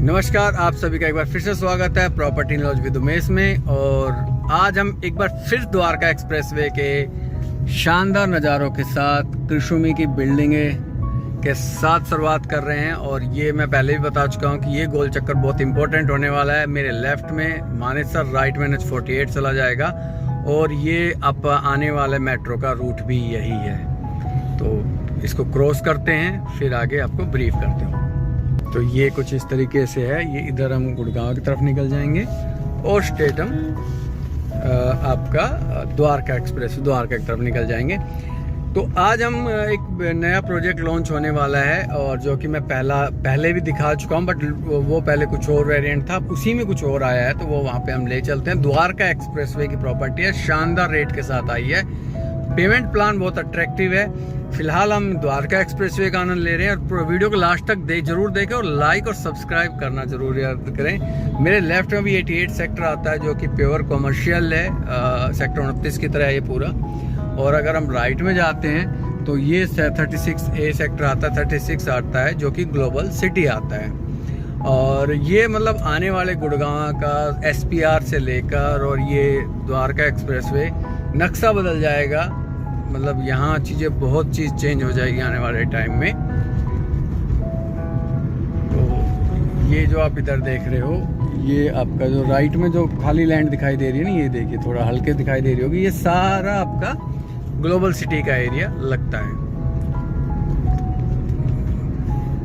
नमस्कार, आप सभी का एक बार फिर से स्वागत है प्रॉपर्टी नॉलेज विद उमेश में। और आज हम एक बार फिर द्वारका एक्सप्रेसवे के शानदार नज़ारों के साथ कृषुमी की बिल्डिंगे के साथ शुरुआत कर रहे हैं। और ये मैं पहले भी बता चुका हूँ कि ये गोल चक्कर बहुत इंपॉर्टेंट होने वाला है। मेरे लेफ्ट में मानेसर, राइट में NH48 चला जाएगा और ये अब आने वाले मेट्रो का रूट भी यही है। तो इसको क्रॉस करते हैं, फिर आगे आपको ब्रीफ करते हैं। तो ये कुछ इस तरीके से है। ये इधर हम गुड़गांव की तरफ निकल जाएंगे और स्ट्रेट हम आपका द्वारका एक्सप्रेस द्वारका की तरफ निकल जाएंगे। तो आज हम एक नया प्रोजेक्ट लॉन्च होने वाला है और जो कि मैं पहले भी दिखा चुका हूँ, बट वो पहले कुछ और वेरिएंट था, उसी में कुछ और आया है, तो वो वहाँ पे हम ले चलते हैं। द्वारका एक्सप्रेसवे की प्रॉपर्टी है, शानदार रेट के साथ आई है। पेमेंट प्लान बहुत अट्रैक्टिव है। फिलहाल हम द्वारका एक्सप्रेसवे का आनंद ले रहे हैं और वीडियो को लास्ट तक जरूर देखें और लाइक और सब्सक्राइब करना जरूर याद करें। मेरे लेफ्ट में भी 88 सेक्टर आता है जो कि प्योर कॉमर्शियल है, सेक्टर 29 की तरह है ये पूरा। और अगर हम राइट में जाते हैं तो ये 36A सेक्टर आता है, 36 आता है जो कि ग्लोबल सिटी आता है। और ये मतलब आने वाले गुड़गांव का SPR से लेकर और ये द्वारका एक्सप्रेसवे नक्शा बदल जाएगा। मतलब यहाँ चीज़ें बहुत चीज़ चेंज हो जाएगी आने वाले टाइम में। तो ये जो आप इधर देख रहे हो, ये आपका जो राइट में जो खाली लैंड दिखाई दे रही है ना, ये देखिए थोड़ा हल्के दिखाई दे रही होगी, ये सारा आपका ग्लोबल सिटी का एरिया लगता है।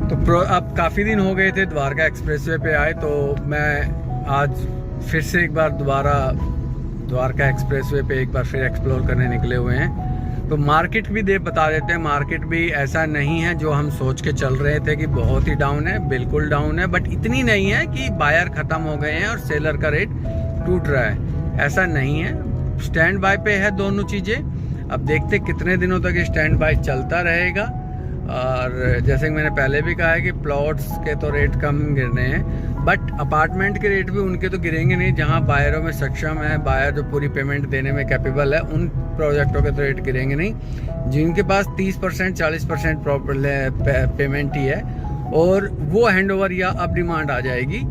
तो अब काफ़ी दिन हो गए थे द्वारका एक्सप्रेसवे पे आए, तो मैं आज फिर से एक बार दोबारा द्वारका एक्सप्रेसवे पे एक बार फिर एक्सप्लोर करने निकले हुए हैं। तो मार्केट भी बता देते हैं। मार्केट भी ऐसा नहीं है जो हम सोच के चल रहे थे कि बहुत ही डाउन है, बिल्कुल डाउन है, बट इतनी नहीं है कि बायर ख़त्म हो गए हैं और सेलर का रेट टूट रहा है, ऐसा नहीं है। स्टैंड बाय पे है दोनों चीज़ें। अब देखते कितने दिनों तक ये स्टैंड बाय चलता रहेगा। और जैसे कि मैंने पहले भी कहा है कि प्लॉट्स के तो रेट कम गिरने हैं, बट अपार्टमेंट के रेट भी उनके तो गिरेंगे नहीं। जहां बायरों में सक्षम है, बायर जो पूरी पेमेंट देने में कैपेबल है, उन प्रोजेक्टों के तो रेट गिरेंगे नहीं। जिनके पास 30% 40% पेमेंट ही है और वो हैंडओवर या अब डिमांड आ जाएगी,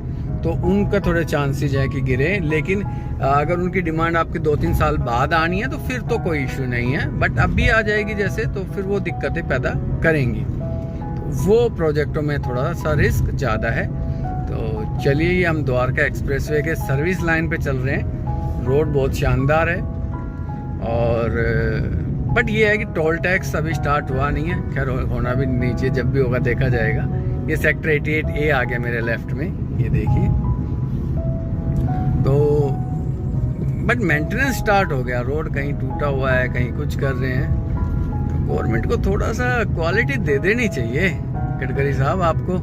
तो उनका थोड़े चांसेज है कि गिरे। लेकिन अगर उनकी डिमांड आपके 2-3 साल बाद आनी है तो फिर तो कोई इशू नहीं है, बट अब भी आ जाएगी जैसे, तो फिर वो दिक्कतें पैदा करेंगी। तो वो प्रोजेक्टों में थोड़ा सा रिस्क ज़्यादा है। तो चलिए हम द्वारका एक्सप्रेसवे के सर्विस लाइन पे चल रहे हैं। रोड बहुत शानदार है और बट ये है कि टोल टैक्स अभी स्टार्ट हुआ नहीं है, खैर होना भी नीचे, जब भी होगा देखा जाएगा। ये सेक्टर 88A आ गया मेरे लेफ्ट में, ये देखिए। तो बट मेंटेनेंस स्टार्ट हो गया, रोड कहीं टूटा हुआ है, कहीं कुछ कर रहे हैं। तो गवर्नमेंट को थोड़ा सा क्वालिटी दे देनी चाहिए गडकरी साहब। आपको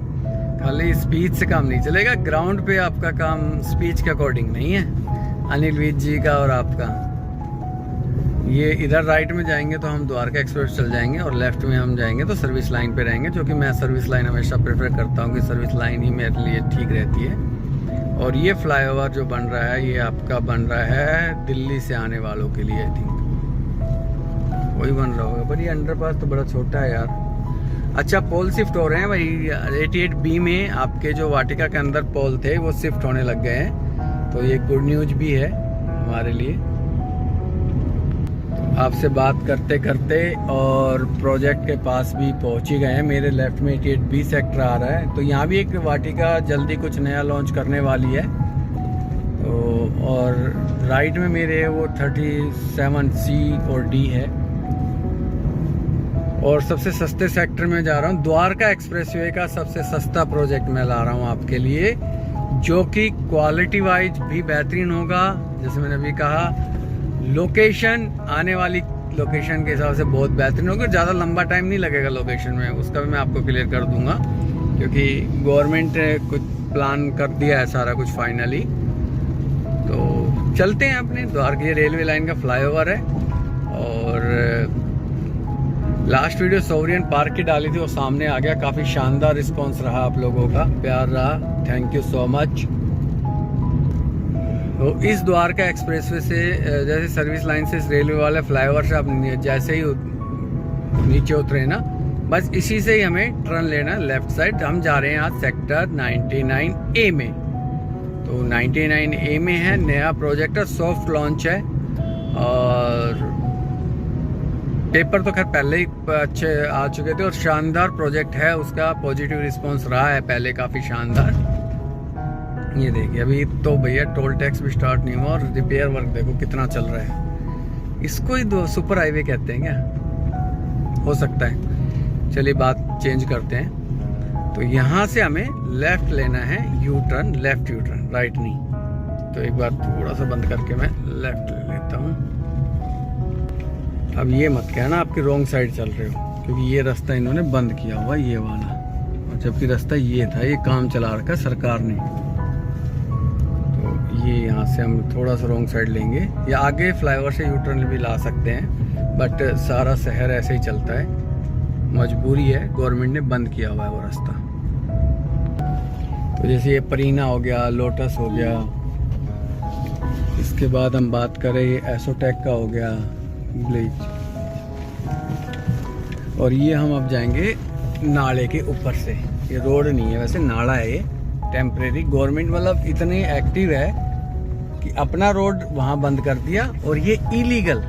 खाली स्पीच से काम नहीं चलेगा, ग्राउंड पे आपका काम स्पीच के अकॉर्डिंग नहीं है। अनिल विज जी का और आपका। ये इधर राइट में जाएंगे तो हम द्वारका एक्सप्रेस चल जाएंगे और लेफ्ट में हम जाएंगे तो सर्विस लाइन पे रहेंगे, जो कि मैं सर्विस लाइन हमेशा प्रेफर करता हूँ कि सर्विस लाइन ही मेरे लिए ठीक रहती है। और ये फ्लाईओवर जो बन रहा है, ये आपका बन रहा है दिल्ली से आने वालों के लिए, आई थिंक वही बन रहा होगा। पर ये अंडरपास तो बड़ा छोटा है यार। अच्छा, पोल शिफ्ट हो रहे हैं भाई। 88B में आपके जो वाटिका के अंदर पोल थे वो शिफ्ट होने लग गए हैं, तो ये गुड न्यूज भी है हमारे लिए। तो आपसे बात करते करते और प्रोजेक्ट के पास भी पहुंच ही गए हैं। मेरे लेफ्ट में 88B सेक्टर आ रहा है, तो यहाँ भी एक वाटिका जल्दी कुछ नया लॉन्च करने वाली है। तो और राइट में मेरे वो 37C और D है। और सबसे सस्ते सेक्टर में जा रहा हूँ। द्वारका एक्सप्रेसवे का सबसे सस्ता प्रोजेक्ट मैं ला रहा हूँ आपके लिए, जो कि क्वालिटी वाइज भी बेहतरीन होगा। जैसे मैंने अभी कहा, लोकेशन आने वाली लोकेशन के हिसाब से बहुत बेहतरीन होगी। ज़्यादा लंबा टाइम नहीं लगेगा लोकेशन में, उसका भी मैं आपको क्लियर कर दूंगा, क्योंकि गवर्नमेंट ने कुछ प्लान कर दिया है सारा कुछ फाइनली। तो चलते हैं अपने द्वारका। ये रेलवे लाइन का फ्लाईओवर है। और लास्ट वीडियो सोवरियन पार्क की डाली थी, वो सामने आ गया। काफ़ी शानदार रिस्पॉन्स रहा, आप लोगों का प्यार रहा, थैंक यू सो मच। तो इस द्वारका एक्सप्रेसवे से जैसे सर्विस लाइन से इस रेलवे वाले फ्लाईओवर से आप जैसे ही नीचे उतरे ना, बस इसी से ही हमें टर्न लेना लेफ्ट साइड। हम जा रहे हैं आज सेक्टर 99A में। तो 99A में है नया प्रोजेक्ट है, सॉफ्ट लॉन्च है और पेपर तो खैर पहले ही अच्छे आ चुके थे और शानदार प्रोजेक्ट है, उसका पॉजिटिव रिस्पांस रहा है पहले काफ़ी शानदार। ये देखिए अभी तो भैया टोल टैक्स भी स्टार्ट नहीं हुआ और रिपेयर वर्क देखो कितना चल रहा है। इसको ही सुपर हाईवे कहते हैं क्या, हो सकता है। चलिए बात चेंज करते हैं। तो यहाँ से हमें लेफ्ट लेना है, U turn, left U turn, right नहीं। तो एक बार थोड़ा सा बंद करके मैं लेफ्ट ले लेता हूँ। अब ये मत कहना आपके रॉन्ग साइड चल रहे हो, क्योंकि ये रास्ता इन्होंने बंद किया हुआ ये वाला, और जबकि रास्ता ये था, ये काम चला रखा सरकार ने। तो ये यहाँ से हम थोड़ा सा रॉन्ग साइड लेंगे, या आगे फ्लाईओवर से यू टर्न भी ला सकते हैं, बट सारा शहर ऐसे ही चलता है, मजबूरी है, गवर्नमेंट ने बंद किया हुआ है वो रास्ता। तो जैसे ये परीना हो गया, लोटस हो गया, इसके बाद हम बात करें ये एसोटेक का हो गया ब्लीच, और ये हम अब जाएंगे नाले के ऊपर से। ये रोड नहीं है वैसे, नाला है ये टेम्परेरी। गवर्नमेंट मतलब इतनी एक्टिव है कि अपना रोड वहाँ बंद कर दिया, और ये इलीगल,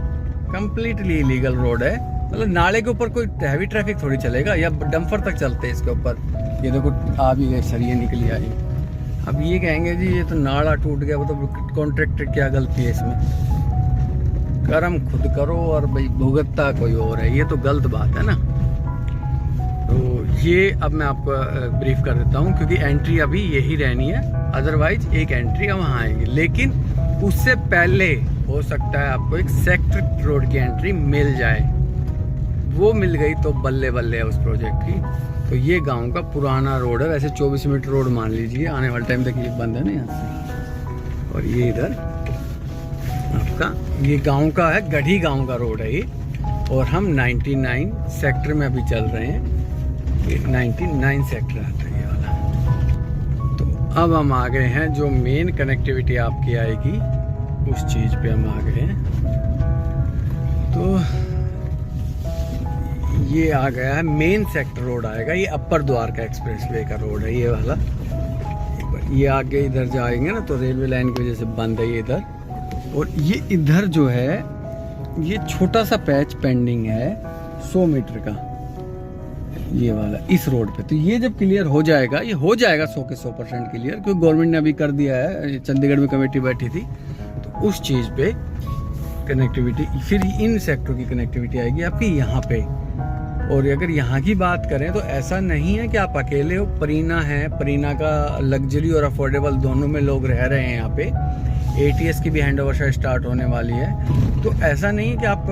कंप्लीटली इलीगल रोड है। मतलब नाले के ऊपर कोई हैवी ट्रैफिक थोड़ी चलेगा, या डंपर तक चलते हैं इसके ऊपर। ये देखो आ भी गए, सरिये निकली आई। अब ये कहेंगे जी ये तो नाला टूट गया, वो तो कॉन्ट्रैक्टर क्या गलती है इसमें। कर्म खुद करो और भाई भुगतता कोई और है, ये तो गलत बात है ना। तो ये अब मैं आपको ब्रीफ कर देता हूँ, क्योंकि एंट्री अभी यही रहनी है, अदरवाइज एक एंट्री वहाँ आएगी। लेकिन उससे पहले हो सकता है आपको एक सेक्टर रोड की एंट्री मिल जाए, वो मिल गई तो बल्ले बल्ले है उस प्रोजेक्ट की। तो ये गांव का पुराना रोड है, वैसे 24 मीटर रोड मान लीजिए, आने वाले टाइम तक ये बंद है ना यहाँ से। और ये इधर आपका ये गांव का है, गढ़ी गांव का रोड है ये, और हम 99 सेक्टर में अभी चल रहे हैं। ये 99 सेक्टर आता है ये वाला। तो अब हम आ गए हैं, जो मेन कनेक्टिविटी आपकी आएगी उस चीज़ पे हम आ गए हैं। तो ये आ गया है मेन सेक्टर रोड आएगा, ये अपर द्वारका एक्सप्रेसवे का रोड है ये वाला। ये आगे इधर जाएंगे ना तो रेलवे लाइन की वजह से बंद है ये इधर, और ये इधर जो है ये छोटा सा पैच पेंडिंग है 100 मीटर का, ये वाला इस रोड पे। तो ये जब क्लियर हो जाएगा, ये हो जाएगा 100 के 100% क्लियर, क्योंकि गवर्नमेंट ने अभी कर दिया है, चंडीगढ़ में कमेटी बैठी थी, तो उस चीज़ पे कनेक्टिविटी, फिर इन सेक्टर की कनेक्टिविटी आएगी आपकी यहाँ पे। और अगर यहाँ की बात करें तो ऐसा नहीं है कि आप अकेले हो, परीना है, परीना का लग्जरी और अफोर्डेबल दोनों में लोग रह रहे हैं यहाँ पे। ATS की भी हैंड ओवर शायद स्टार्ट होने वाली है। तो ऐसा नहीं है कि आप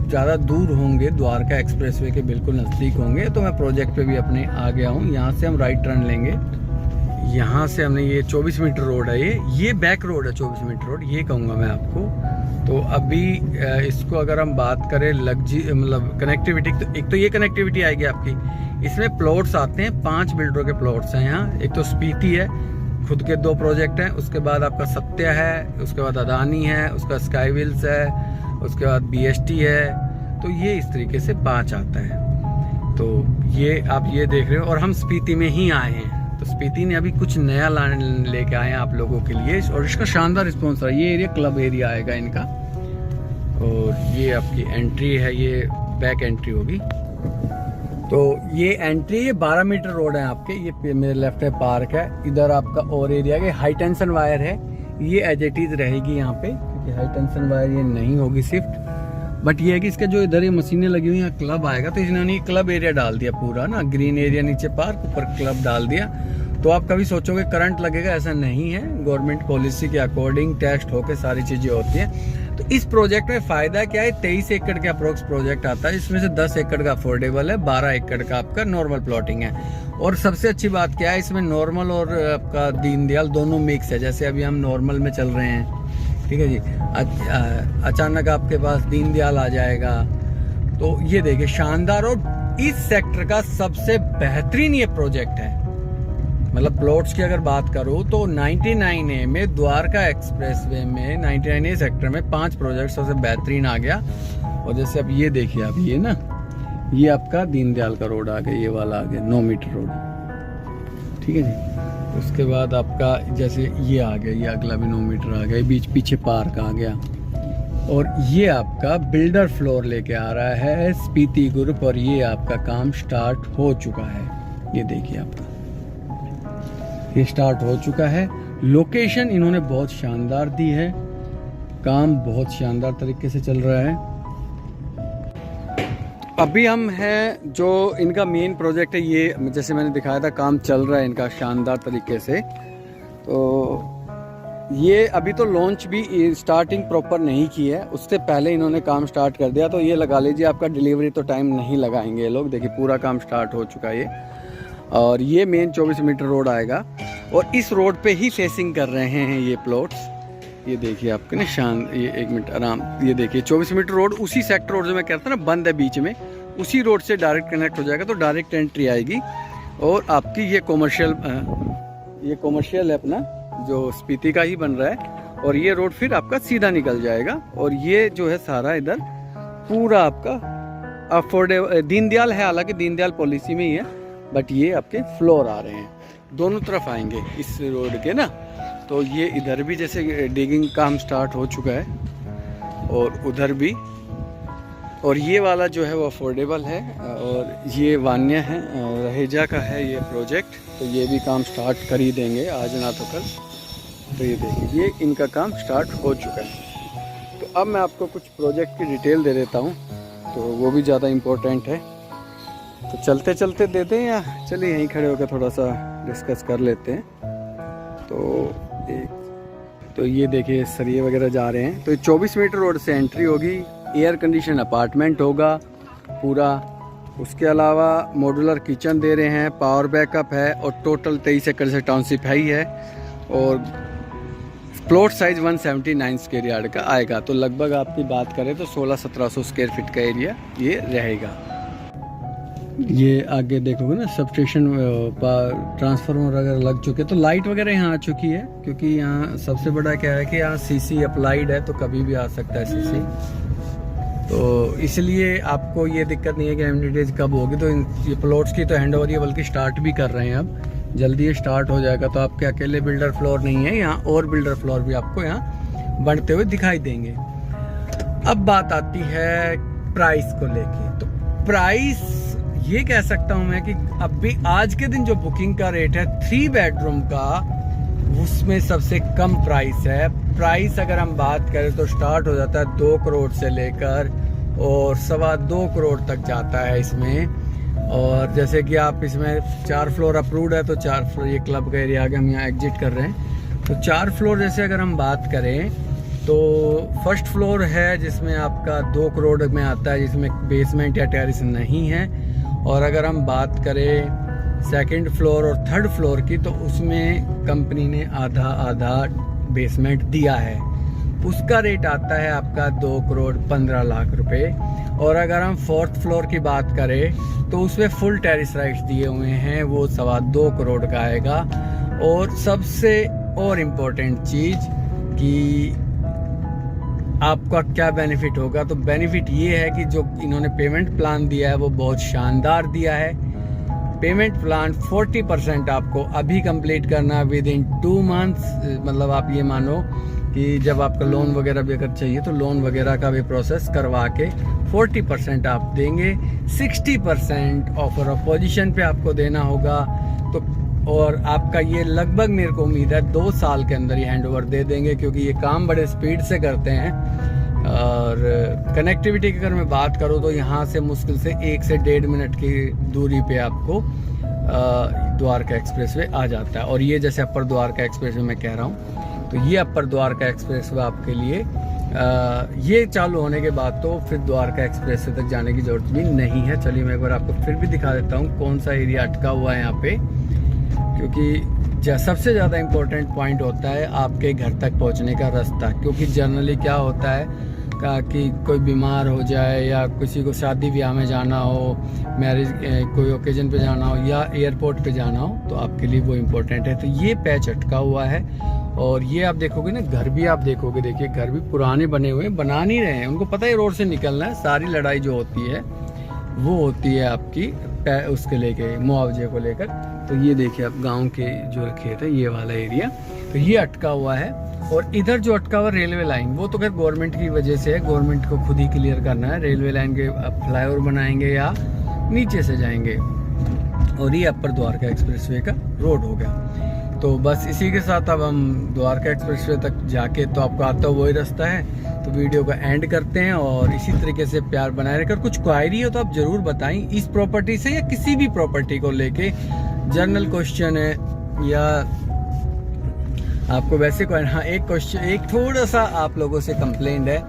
ज़्यादा दूर होंगे, द्वारका एक्सप्रेसवे के बिल्कुल नज़दीक होंगे। तो मैं प्रोजेक्ट पे भी अपने आ गया हूँ। यहाँ से हम राइट टर्न लेंगे, यहाँ से हमने ये 24 मीटर रोड है, ये बैक रोड है 24 मीटर रोड, ये कहूँगा मैं आपको। तो अभी इसको अगर हम बात करें मतलब कनेक्टिविटी, तो एक तो ये कनेक्टिविटी आएगी आपकी। इसमें प्लॉट्स आते हैं, 5 बिल्डरों के प्लॉट्स हैं यहाँ। एक तो स्पीति है, खुद के 2 प्रोजेक्ट हैं, उसके बाद आपका सत्य है, उसके बाद अदानी है, उसका स्काई विल्स है, उसके बाद BST है। तो ये इस तरीके से 5 आता है। तो ये आप ये देख रहे हो, और हम स्पीति में ही आए हैं। तो स्पीति ने अभी कुछ नया लेके आए हैं आप लोगों के लिए, और इसका शानदार रिस्पॉन्स रहा। ये एरिया क्लब एरिया आएगा इनका, और ये आपकी एंट्री है, ये बैक एंट्री होगी। तो ये एंट्री, ये 12 मीटर रोड है आपके। ये मेरे लेफ्ट है पार्क है, इधर आपका और एरिया है, हाई टेंशन वायर है, ये एज इट इज रहेगी यहाँ पे, क्योंकि हाई टेंशन वायर ये नहीं होगी शिफ्ट। बट ये है कि इसका जो इधर ये मशीनें लगी हुई हैं, क्लब आएगा, तो इन्होंने क्लब एरिया डाल दिया पूरा ना, ग्रीन एरिया नीचे पार्क, ऊपर क्लब डाल दिया। तो आप कभी सोचोगे करंट लगेगा, ऐसा नहीं है। गवर्नमेंट पॉलिसी के अकॉर्डिंग टेस्ट होके सारी चीजें होती हैं। तो इस प्रोजेक्ट में फायदा क्या है, 23 एकड़ के अप्रोक्स प्रोजेक्ट आता है, इसमें से 10 एकड़ का अफोर्डेबल है, 12 एकड़ का आपका नॉर्मल प्लॉटिंग है। और सबसे अच्छी बात क्या है, इसमें नॉर्मल और आपका दीनदयाल दोनों मिक्स है। जैसे अभी हम नॉर्मल में चल रहे हैं, ठीक है जी, अचानक आपके पास दीनदयाल आ जाएगा। तो ये देखिए शानदार, और इस सेक्टर का सबसे बेहतरीन ये प्रोजेक्ट है। मतलब प्लॉट्स की अगर बात करूं तो 99A में, द्वारका एक्सप्रेसवे में 99A सेक्टर में 5 प्रोजेक्ट सबसे बेहतरीन आ गया। और जैसे अब ये देखिए, अब ये ना, ये आपका दीनदयाल का रोड आ गया, ये वाला आ गया 9 मीटर रोड, ठीक है जी। उसके बाद आपका जैसे ये आ गया, ये अगला भी 9 मीटर आ गया, बीच पीछे पार्क आ गया। और ये आपका बिल्डर फ्लोर लेके आ रहा है स्पीति ग्रुप, और ये आपका काम स्टार्ट हो चुका है। ये देखिए आपका ये स्टार्ट हो चुका है। लोकेशन इन्होंने बहुत शानदार दी है, काम बहुत शानदार तरीके से चल रहा है। अभी हम हैं जो इनका मेन प्रोजेक्ट है, ये जैसे मैंने दिखाया था काम चल रहा है इनका शानदार तरीके से। तो ये अभी तो लॉन्च भी स्टार्टिंग प्रॉपर नहीं की है, उससे पहले इन्होंने काम स्टार्ट कर दिया। तो ये लगा लीजिए आपका डिलीवरी तो टाइम नहीं लगाएंगे ये लोग। देखिए पूरा काम स्टार्ट हो चुका है ये, और ये मेन 24 मीटर रोड आएगा, और इस रोड पे ही फेसिंग कर रहे हैं ये प्लॉट्स। ये देखिए आपके ना ये 1 मिनट आराम, ये देखिए 24 मीटर रोड उसी सेक्टर रोड जो मैं कहता था ना बंद है बीच में, उसी रोड से डायरेक्ट कनेक्ट हो जाएगा, तो डायरेक्ट एंट्री आएगी। और आपकी ये कॉमर्शियल है अपना जो स्पीति का ही बन रहा है, और ये रोड फिर आपका सीधा निकल जाएगा। और ये जो है सारा इधर पूरा आपका अफोर्डेबल दीनदयाल है, हालांकि दीनदयाल पॉलिसी में ही है, बट ये आपके फ्लोर आ रहे हैं, दोनों तरफ आएंगे इस रोड के ना। तो ये इधर भी जैसे डिगिंग काम स्टार्ट हो चुका है, और उधर भी। और ये वाला जो है वो अफोर्डेबल है, और ये वान्या है, रहेजा का है ये प्रोजेक्ट। तो ये भी काम स्टार्ट कर ही देंगे आज ना तो कल। तो ये देखिए ये इनका काम स्टार्ट हो चुका है। तो अब मैं आपको कुछ प्रोजेक्ट की डिटेल दे देता हूँ, तो वो भी ज़्यादा इम्पोर्टेंट है। तो चलते चलते दे दें या चलिए यहीं खड़े होकर थोड़ा सा डिस्कस कर लेते हैं। तो ये देखिए सरिये वगैरह जा रहे हैं। तो 24 मीटर रोड से एंट्री होगी, एयर कंडीशन अपार्टमेंट होगा पूरा। उसके अलावा मॉड्यूलर किचन दे रहे हैं, पावर बैकअप है, और टोटल 23 एकड़ से टाउनशिप है ही है। और प्लॉट साइज 179 स्क्वायर यार्ड का आएगा। तो लगभग आपकी बात करें तो 1600-1700 स्क्वायर फीट का एरिया ये रहेगा। ये आगे देखोगे ना सबस्टेशन ट्रांसफार्मर वगैरह लग चुके, तो लाइट वगैरह यहाँ आ चुकी है, क्योंकि यहाँ सबसे बड़ा क्या है कि यहाँ सीसी अप्लाइड है, तो कभी भी आ सकता है सीसी। तो इसलिए आपको ये दिक्कत नहीं है कि एमिनिटीज कब होगी। तो ये प्लॉट्स की तो हैंड ओवर ये बल्कि स्टार्ट भी कर रहे हैं, अब जल्दी ये स्टार्ट हो जाएगा। तो आपके अकेले बिल्डर फ्लोर नहीं है यहाँ, और बिल्डर फ्लोर भी आपको यहाँ बनते हुए दिखाई देंगे। अब बात आती है प्राइस को लेके। तो प्राइस ये कह सकता हूँ मैं कि अभी आज के दिन जो बुकिंग का रेट है 3 बेडरूम का, उसमें सबसे कम प्राइस है। प्राइस अगर हम बात करें तो स्टार्ट हो जाता है 2 करोड़ से लेकर और 2.25 करोड़ तक जाता है इसमें। और जैसे कि आप इसमें 4 फ्लोर अप्रूव्ड है, तो 4 फ्लोर ये क्लब का एरिया आगे हम यहाँ एग्जिट कर रहे हैं। तो 4 फ्लोर जैसे अगर हम बात करें तो फर्स्ट फ्लोर है जिसमें आपका 2 करोड़ में आता है, जिसमें बेसमेंट या टेरेस नहीं है। और अगर हम बात करें सेकंड फ्लोर और थर्ड फ्लोर की, तो उसमें कंपनी ने आधा बेसमेंट दिया है, उसका रेट आता है आपका 2 करोड़ 15 लाख रुपए। और अगर हम फोर्थ फ्लोर की बात करें तो उसमें फुल टेरेस राइट्स दिए हुए हैं, वो 2.25 करोड़ का आएगा। और सबसे और इम्पोर्टेंट चीज़ कि आपका क्या बेनिफिट होगा, तो बेनिफिट ये है कि जो इन्होंने पेमेंट प्लान दिया है वो बहुत शानदार दिया है। पेमेंट प्लान 40% आपको अभी कंप्लीट करना विद इन 2 मंथ्स। मतलब आप ये मानो कि जब आपका लोन वगैरह भी अगर चाहिए तो लोन वगैरह का भी प्रोसेस करवा के 40% आप देंगे। 60% ऑफर ऑफ पोजीशन पे आपको देना होगा। तो और आपका ये लगभग मेरे को उम्मीद है 2 साल के अंदर ये हैंडओवर दे देंगे, क्योंकि ये काम बड़े स्पीड से करते हैं। और कनेक्टिविटी की अगर मैं बात करूँ तो यहाँ से मुश्किल से 1 से 1.5 मिनट की दूरी पे आपको द्वारका एक्सप्रेसवे आ जाता है। और ये जैसे अपर द्वारका एक्सप्रेसवे मैं कह रहा हूँ, तो ये अपर द्वारका एक्सप्रेसवे आपके लिए ये चालू होने के बाद तो फिर द्वारका एक्सप्रेसवे तक जाने की ज़रूरत भी नहीं है। चलिए मैं एक बार आपको फिर भी दिखा देता हूँ कौन सा एरिया अटका हुआ है यहाँ पे, क्योंकि सबसे ज़्यादा इम्पोर्टेंट पॉइंट होता है आपके घर तक पहुँचने का रास्ता। क्योंकि जनरली क्या होता है कि कोई बीमार हो जाए या किसी को शादी ब्याह में जाना हो, मैरिज कोई ओकेजन पे जाना हो या एयरपोर्ट पे जाना हो, तो आपके लिए वो इम्पोर्टेंट है। तो ये पैच अटका हुआ है। और ये आप देखोगे ना, घर भी आप देखोगे, देखिए घर भी पुराने बने हुए हैं, बना नहीं रहे हैं, उनको पता है रोड से निकलना है। सारी लड़ाई जो होती है वो होती है आपकी उसके लेके मुआवजे को लेकर। तो ये देखिए आप गांव के जो खेत है ये वाला एरिया, तो ये अटका हुआ है। और इधर जो अटका हुआ रेलवे लाइन, वो तो खैर गवर्नमेंट की वजह से है, गवर्नमेंट को खुद ही क्लियर करना है। रेलवे लाइन के फ्लाईओवर बनाएंगे या नीचे से जाएंगे। और ये अपर द्वारका एक्सप्रेसवे का रोड हो गया। तो बस इसी के साथ अब हम द्वारका एक्सप्रेसवे तक जाके, तो आपको आता वही रास्ता है, तो वीडियो को एंड करते हैं। और इसी तरीके से प्यार बनाए रखकर, कुछ क्वायरी हो तो आप ज़रूर बताएं इस प्रॉपर्टी से या किसी भी प्रॉपर्टी को लेके। जनरल क्वेश्चन है या आपको वैसे कोई, हाँ एक क्वेश्चन, एक थोड़ा सा आप लोगों से कंप्लेंट है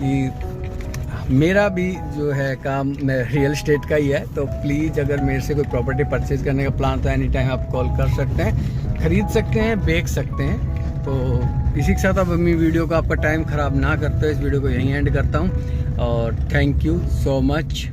कि मेरा भी जो है काम रियल एस्टेट का ही है, तो प्लीज़ अगर मेरे से कोई प्रॉपर्टी परचेज करने का प्लान तो एनी टाइम आप कॉल कर सकते हैं, खरीद सकते हैं, बेच सकते हैं। तो इसी के साथ अब अपनी वीडियो का आपका टाइम ख़राब ना करते, इस वीडियो को यहीं एंड करता हूँ। और थैंक यू सो मच।